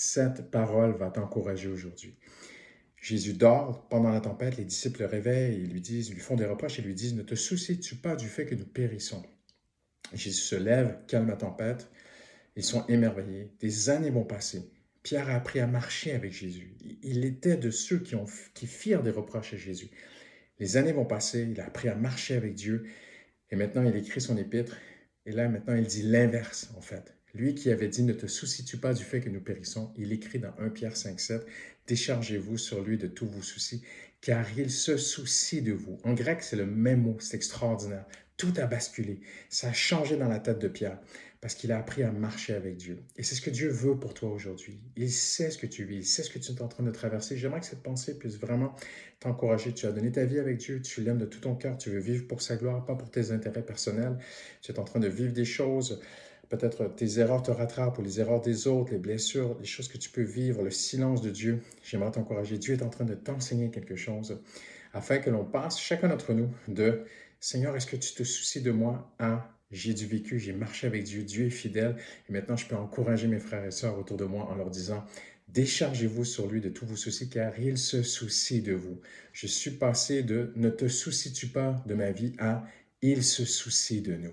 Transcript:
Cette parole va t'encourager aujourd'hui. Jésus dort pendant la tempête, les disciples le réveillent et ils lui font des reproches et lui disent « Ne te soucies-tu pas du fait que nous périssons ?» Jésus se lève, calme la tempête, ils sont émerveillés. Des années vont passer. Pierre a appris à marcher avec Jésus. Il était de ceux qui firent des reproches à Jésus. Les années vont passer, il a appris à marcher avec Dieu et maintenant il écrit son épître et là maintenant il dit l'inverse en fait. Lui qui avait dit « Ne te soucies-tu pas du fait que nous périssons », il écrit dans 1 Pierre 5,7 « Déchargez-vous sur lui de tous vos soucis, car il se soucie de vous. » En grec, c'est le même mot, c'est extraordinaire. Tout a basculé, ça a changé dans la tête de Pierre parce qu'il a appris à marcher avec Dieu. Et c'est ce que Dieu veut pour toi aujourd'hui. Il sait ce que tu vis, il sait ce que tu es en train de traverser. J'aimerais que cette pensée puisse vraiment t'encourager. Tu as donné ta vie avec Dieu, tu l'aimes de tout ton cœur, tu veux vivre pour sa gloire, pas pour tes intérêts personnels. Tu es en train de vivre des choses. Peut-être tes erreurs te rattrapent ou les erreurs des autres, les blessures, les choses que tu peux vivre, le silence de Dieu. J'aimerais t'encourager. Dieu est en train de t'enseigner quelque chose afin que l'on passe, chacun d'entre nous, de « Seigneur, est-ce que tu te soucies de moi? » à « J'ai du vécu, j'ai marché avec Dieu, Dieu est fidèle et maintenant je peux encourager mes frères et sœurs autour de moi en leur disant « Déchargez-vous sur lui de tous vos soucis car il se soucie de vous. » Je suis passé de « Ne te soucies-tu pas de ma vie » à « Il se soucie de nous. »